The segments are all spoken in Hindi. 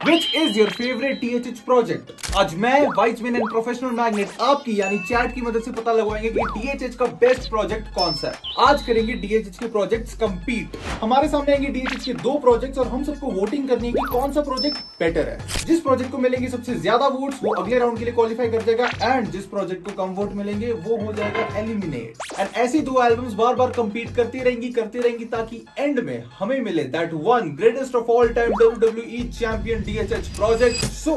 Which is your favorite THH project? आज मैं वाइजमैन एंड प्रोफेशनल मैग्नेट आपकी यानी चैट की मदद से पता लगवाएंगे कि DHH का बेस्ट प्रोजेक्ट कौन सा है। आज करेंगे DHH के प्रोजेक्ट्स कंपीट। हमारे सामने आएंगे DHH के 2 प्रोजेक्ट्स और हम सबको वोटिंग करनी है कि कौन सा प्रोजेक्ट बेटर है। जिस प्रोजेक्ट को मिलेंगे सबसे ज्यादा वोट्स वो अगले राउंड के लिए क्वालिफाई कर जाएगा एंड जिस प्रोजेक्ट को कम वोट मिलेंगे वो हो जाएगा एलिमिनेट। एंड ऐसी 2 एल्बम्स बार बार कंपीट करती रहेंगी ताकि एंड में हमें मिले that one greatest of all time WWE champion DHH project. सो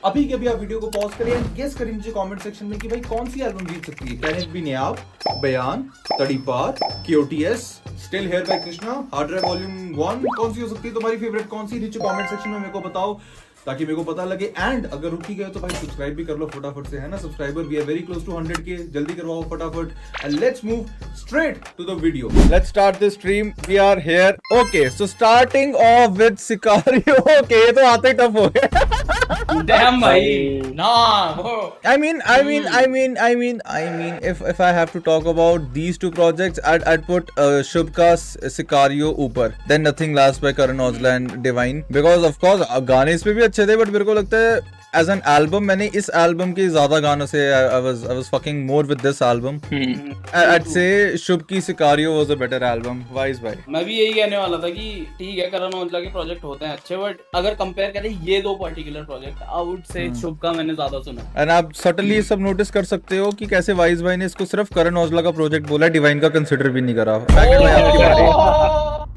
अभी के अभी आप वीडियो को पॉज करिए एंड गेस करिए नीचे कमेंट सेक्शन में कि भाई कौन सी एल्बम जीत सकती है। कैन इट बी न्याप, Bayaan, Tadipaar, KOTS, still here by Krishna, hard drive volume 1? कौन सी हो सकती है तुम्हारी फेवरेट? कौन सी? नीचे कमेंट सेक्शन में मेरे को बताओ ताकि मेरे को पता लगे। एंड अगर रुकी गए तो भाई सब्सक्राइब भी कर लो फटाफट से, है ना subscriber. We are very close to 100K, जल्दी करवाओ फटाफट and let's move straight to the video. Let's start the stream. We are here. Okay, so starting off with Sicario. Okay, ये तो आते ही टफ हो गया। Damn भाई, ना वो। I mean, if I have to talk about these 2 projects, I'd put Shubh का Sicario ऊपर, then Nothing Last by Karan Aujla and Divine, because of course गाने इसमें भी अच्छे थे, बट मेरे को लगता है एज एन एल्बम मैंने इस एल्बम के ज्यादा गानों से I was fucking more with this album. I'd say शुभ की Sicario was a better album. Wise भाई, मैं भी यही कहने वाला था कि ठीक है करण औजला के प्रोजेक्ट होते हैं अच्छे, बट अगर कंपेयर करें ये 2 particular project, I would say शुभ का मैंने ज्यादा सुना। एंड आप सटनली सब नोटिस कर सकते हो कि कैसे वाइज भाई ने इसको सिर्फ करण औजला का प्रोजेक्ट बोला, डिवाइन का कंसिडर भी नहीं करा।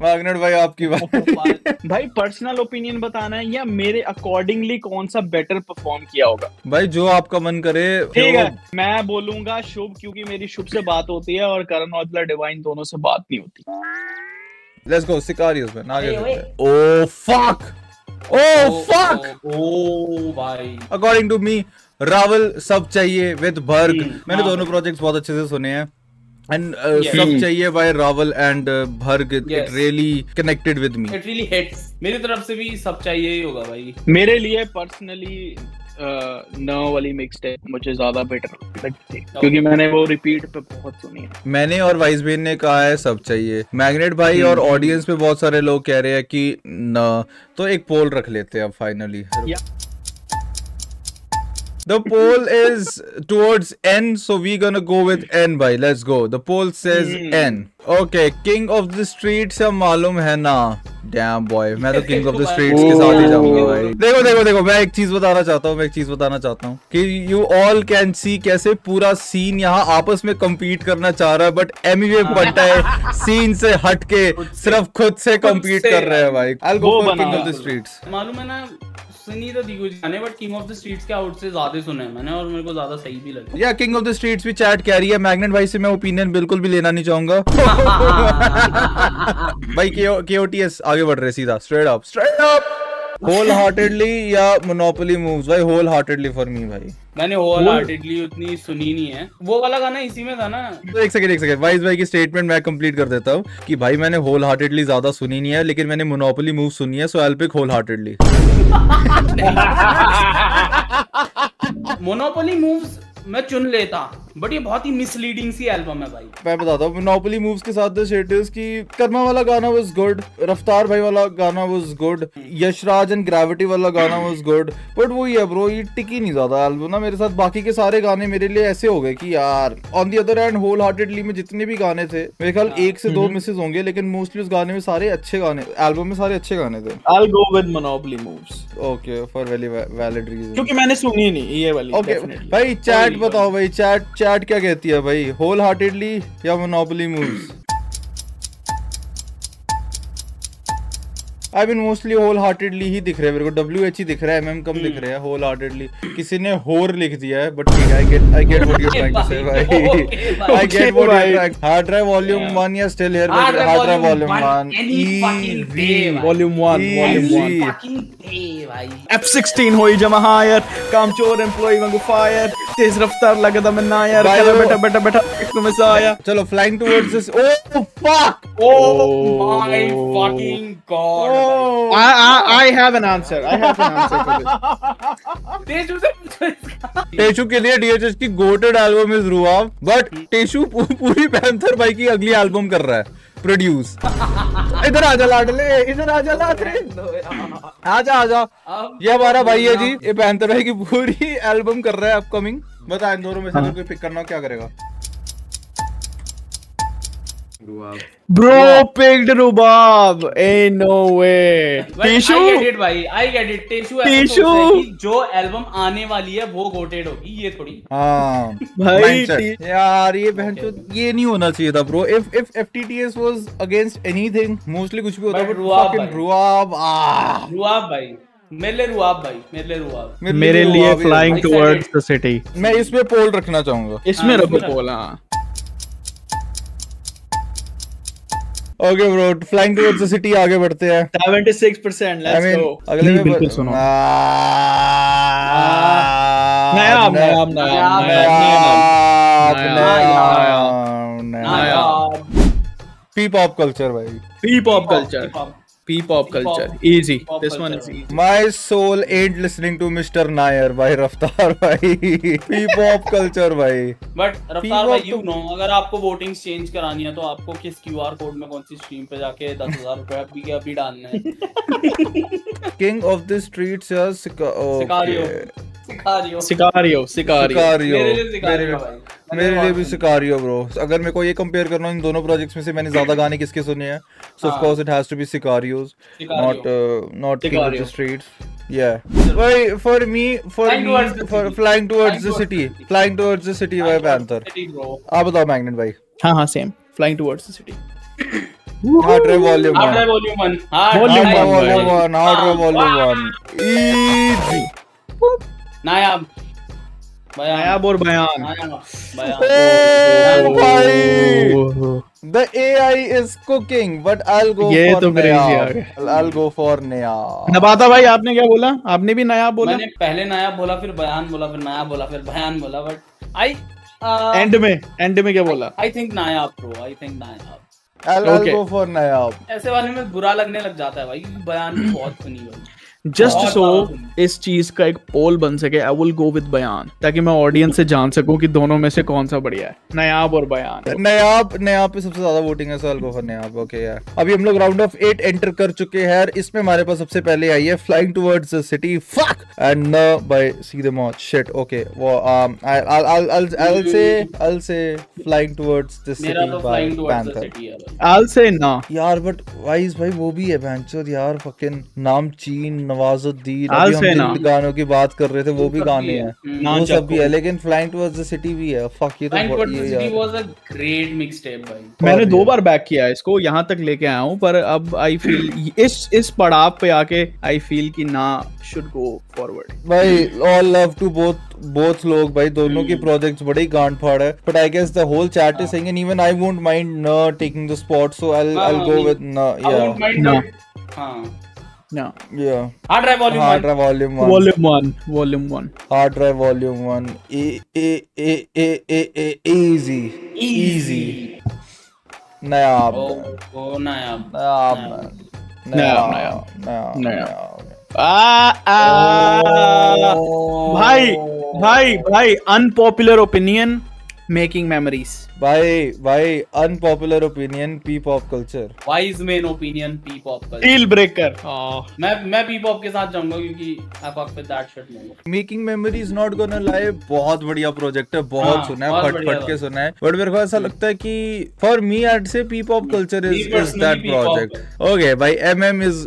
मैग्नेट भाई आपकी बात। भाई पर्सनल ओपिनियन बताना है या मेरे अकॉर्डिंगली कौन सा बेटर परफॉर्म किया होगा? भाई जो आपका मन करे। ठीक है, मैं बोलूंगा शुभ, क्योंकि मेरी शुभ से बात होती है और करण औजला डिवाइन दोनों से बात नहीं होती। लेट्स गो सिकारियोस में आगे। ओह फक, ओह फक, ओह भाई। अकॉर्डिंग टू मी रावल सब चाहिए विद भर्ग। मैंने दोनों प्रोजेक्ट्स बहुत अच्छे से सुने हैं and सब चाहिए by Raval and Bharg. It really connected with me. It really hits. मेरी तरफ से भी सब चाहिए ही होगा भाई। मेरे लिए पर्सनली न वाली मिक्स टेप मुझे ज्यादा बेटर लगती है क्योंकि मैंने वो रिपीट पे बहुत सुनी है। मैंने और वाइस बेन ने कहा है सब चाहिए। मैग्नेट भाई और ऑडियंस में बहुत सारे लोग कह रहे हैं कि न, तो एक पोल रख लेते हैं अब finally. The poll is towards N, so we're gonna go with N bhai. Let's go. The poll says N. Okay, King of the Streets या मालूम है ना? Damn boy, मैं तो King of the Streets के साथ ही जाऊंगा भाई। देखो, मैं एक चीज बताना चाहता हूँ कि you all can see कैसे पूरा सीन यहाँ आपस में compete करना चाह रहा है, but MV बनता है सीन से हट के सिर्फ खुद से compete कर रहे हैं भाई। I'll go for King of the Streets. मालूम है ना, सुनी तो दी कुछ गाने, but king of the streets के आउट से ज्यादा सुने हैं मैंने और मेरे को ज्यादा सही भी लगा। या किंग ऑफ द स्ट्रीट्स भी चैट कह रही है। मैग्नेट भाई से मैं ओपिनियन बिल्कुल भी लेना नहीं चाहूंगा। भाई KOTS आगे बढ़ रहे सीधा स्ट्रेट अप होल हार्टेडली या मोनोपोली मूव्स? भाई होल हार्टेडली फॉर मी भाई। मैंने होल हार्टेडली उतनी सुनी नहीं है, वो वाला गाना इसी में था ना। तो एक सेकंड वाइस भाई की स्टेटमेंट मैं कंप्लीट कर देता हूँ कि भाई मैंने होल हार्टेडली ज्यादा सुनी नहीं है, लेकिन मैंने मोनोपोली मूव सुनी है, so I will pick wholeheartedly. Monopoly Moves मैं चुन लेता, बट ये बहुत ही मिसलीडिंग सी एल्बम है भाई। मैं बताता हूँ मोनोपोली मूव्स के साथ स्टेटस की कर्मा वाला गाना वाज गुड, रफ्तार भाई वाला गाना was good, Yashraj and gravity वाला गाना वाज गुड, बट वो ये ब्रो ये टिकी नहीं ज्यादा एल्बम ना मेरे साथ। बाकी के सारे गाने मेरे लिए ऐसे हो गए कि यार on the other hand wholeheartedly में जितने भी गाने थे मेरे ख्याल 1 से 2 मिसेस होंगे, लेकिन मोस्टली उस गाने में सारे अच्छे गाने, एल्बम में सारे अच्छे गाने थे। I'll go with Monopoly Moves. Okay for very valid reason, क्योंकि मैंने सुनी नहीं ये वाली। ओके भाई चैट बताओ भाई, चैट क्या कहती है भाई, होल हार्टेडली या Monopoly Moves? I mean mostly wholeheartedly ही दिख रहा है मेरे को, WH ही दिख रहा है, MM कम दिख रहा है। होल हार्टेडली किसी ने होर लिख दिया है, बट ठीक है, I get what you trying to say भाई। I get what you trying. Hard drive volume 1 या still here by hard drive volume 1 volume 1 भाई। F16 होई जमा हायर, कामचोर एम्प्लॉय वांगू फायर, तेज रफ्तार लगदा मैं ना यार, बेटा तुम्हें से आया। चलो flying towards this. Oh fuck, Oh my fucking god! I have an answer. I have an answer for this. Teju से पूछो इसका। टेशु के लिए DHH की गोटेड एल्बम इज रुआव, बट टेशु पूरी पैंथर भाई की अगली एल्बम कर रहा है प्रोड्यूस। इधर आजा लाडले, इधर आजा लाडले, आजा आजा। ये हमारा भाई है जी, ये पैंथर भाई की पूरी एल्बम कर रहा है अपकमिंग। बता इन दोनों में से अगर कोई पिक करना हो क्या करेगा? Bro picked Rubab. Ain't no way. Tissue I get it tissue tissue जो एल्बम आने वाली है वो गोटेड होगी, ये थोड़ी। हाँ भाई यार ये बहनचोद ये नहीं होना चाहिए था bro. if FTTS was against anything, mostly कुछ भी होता है, fucking रुआब भाई, मेरे लिए रुआब भाई, मेरे लिए रुआब, मेरे लिए flying towards the city। मैं इसमें पोल रखना चाहूंगा, इसमें रखो पोल। हाँ okay bro, flying towards the city आगे बढ़ते हैं। 76%, लेट्स गो। अगले में बिल्कुल सुनो। नायाब P-pop culture भाई, P-pop culture, easy, this one is easy। My soul ain't listening to Mr. Nair भाई, रफ्तार भाई। P-pop culture भाई, बट रफ्तार भाई यू नो, अगर आपको वोटिंग्स चेंज करानी है तो आपको किस QR कोड में कौन सी स्ट्रीम पे जाके 10,000 रुपए अभी डालने हैं। King of the streets या सिकारियो। मेरे लिए भी सिकारियो ब्रो। अगर मेरे को ये कंपेयर करना इन दोनों प्रोजेक्ट्स में से मैंने ज्यादा गाने किसके सुने हैं, so of course it has to be Sicarios, not King of the Streets। Yeah, भाई for me flying towards the city by Panther। आप बताओ मैग्नेट भाई। हाँ same, flying towards the city। Hard Drive Volume 1 easy। नायाब और बयान। The AI is cooking, but I'll go for Nayaab। I'll go for Nayaab। नबाता भाई आपने क्या बोला? आपने भी नायाब बोला? मैंने पहले नायाब बोला, फिर बयान बोला, फिर नायाब बोला, फिर बयान बोला, बट एंड में क्या बोला? I think Nayab bro, I think Nayab. I'll go for नायाब। ऐसे वाले में बुरा लगने लग जाता है भाई, क्योंकि बयान भी बहुत फनी है। जस्ट सो इस चीज का एक पोल बन सके, आई विल गो विद बयान, ताकि मैं ऑडियंस से जान सकूं कि दोनों में से कौन सा बढ़िया है, नायाब और बयान। नायाब पे सबसे ज्यादा वोटिंग है, so I will go for Nayaab. Okay यार, अभी हम लोग राउंड ऑफ 8 एंटर कर चुके हैं यार। इसमें हमारे पास सबसे पहले आई है flying towards the city, fuck and न बाय सी द मॉच शिट। ओके वो I'll say flying towards the city by Panther। I'll say ना यार, बट वाइज भाई वो भी है बैंचोद यार, फकिंग नामचीन, नवाजुद्दीन, अभी हम जिन गानों की बात कर रहे थे वो भी गाने हैं, वो सब भी है, लेकिन फ्लाइंग टुवर्ड्स द सिटी भी है। फक ये तो ये वाज अ ग्रेट मिक्सटेप भाई। मैंने 2 बार बैक किया इसको, यहाँ तक लेके आया हूँ, पर अब आई फील इस पड़ाव पे आके आई फील कि ना शुड गो फॉरवर्ड। भाई ऑल लव टू बोथ लोग भाई, दोनों के प्रोजेक्ट्स बड़े ही गांड फाड़ है, but I guess the whole chat is saying even I won't mind न taking the spot, so I'll go with no। Yeah, No. Yeah. Hard Drive Volume 1 Volume 1 Hard Drive Volume 1 easy नायाब। भाई अनपॉपुलर ओपिनियन, मेकिंग मेमोरीज। भाई unpopular opinion, P-pop culture. Wise main opinion, P-pop culture. Deal breaker. मैं P-pop के साथ जाऊंगा क्योंकि I fuck with that shit more। Making memories not gonna lie बहुत बढ़िया प्रोजेक्ट है, बहुत सुना है, फट के सुना है, बट मेरे को ऐसा लगता है कि for me I'd say P-pop culture is that project। Okay भाई, MM is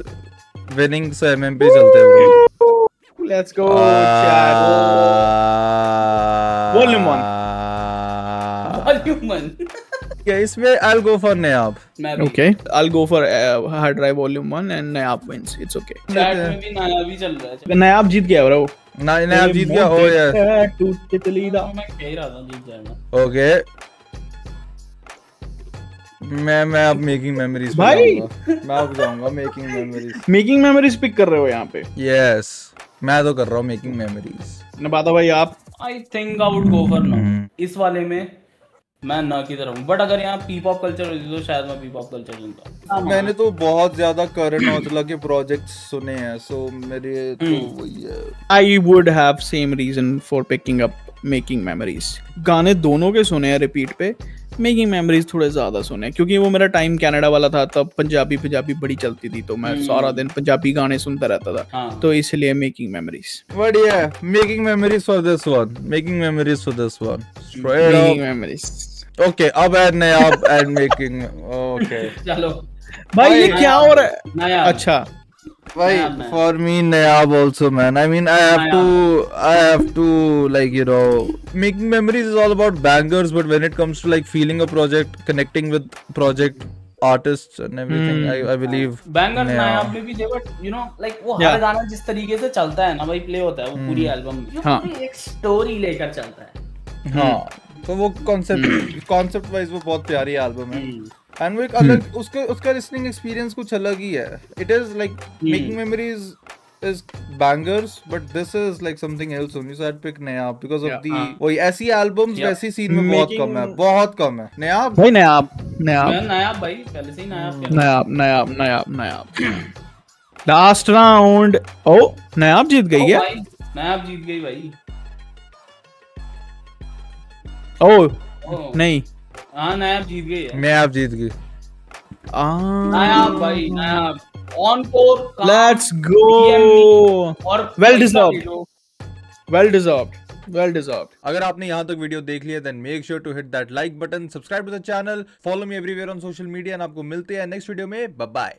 winning, so MM पे चलते हैं bro. Let's go chat। Volume 1 Yeah, इसमें I'll go for Nayab. Okay, I'll go for Hard Drive Volume 1 and Nayab wins। It's okay। Chat में भी नायाब ही चल रहा है। नायाब जीत गया ब्रो। नायाब जीत गया। ओ यार मैं कह ही रहा था जीत जाएगा। ओके, मैं अब मेकिंग मेमोरीज भाई मैं अब जाऊंगा मेकिंग मेमोरीज पिक कर रहे हो यहाँ पे। यस, मैं तो कर रहा हूँ मेकिंग मेमोरीज। नबाता भाई आप? I think I would go for no. इस वाले में मैं ना की तरफ हूँ, बट अगर यहाँ P-pop कल्चर होती तो शायद मैं P-pop कल्चर चुनता। मैंने तो बहुत ज्यादा करण औजला के प्रोजेक्ट्स सुने हैं, सो मेरे तो वही है। I would have same reason for picking up making memories. गाने दोनों के सुने हैं रिपीट पे, मेकिंग मेमोरीज थोड़े ज्यादा सुने क्योंकि वो मेरा टाइम कनाडा वाला था, तब पंजाबी बड़ी चलती थी, तो मैं सारा दिन पंजाबी गाने सुनता रहता था। हाँ। तो इसलिए मेकिंग मेमोरीज। बढ़िया, making memories for this one, making memories for this one, straight making up. Memories. Okay, अब ऐड नयाब ऐड मेकिंग। ओके चलो भाई ये नयाब, क्या हो रहा है? नयाब। अच्छा भाई, नयाब। for me Nayab also, man. I mean, I have to like, you know, making memories is all about bangers, but when it comes to like feeling a project, connecting with project artists and everything, I believe banger Nayab. नायाब में भी थे, बट यू नो लाइक वो Yeah. हर गाना जिस तरीके से चलता है ना भाई, प्ले होता है वो पूरी एल्बम में, हाँ। पूरी एक स्टोरी लेकर चलता है। हाँ, तो वो कॉन्सेप्ट वाइज वो बहुत प्यारी एल्बम है। एंड वो एक अलग उसका लिसनिंग एक्सपीरियंस कुछ अलग ही है। It is like making memories is bangers, but this is like something else only, so I'd pick Nayab because of the वही ऐसी एल्बम्स वैसी सीन में बहुत कम है, बहुत कम है। नयाब भाई नयाब मैं नायाब भाई पहले से ही नायाब कह नयाब नयाब नयाब नयाब। Last round. ओ नयाब जीत गई है। भाई नायाब जीत गई भाई। ओ नहीं, हाँ नायाब जीत गई है। नयाब जीत गई। नायाब भाई नायाब ऑनकोर। Let's go. और वेल डिजर्व्ड। अगर आपने यहाँ तक वीडियो देख लिया then make sure to hit that like button, subscribe to the channel, follow me everywhere on social media, and आपको मिलते हैं नेक्स्ट वीडियो में। Bye bye.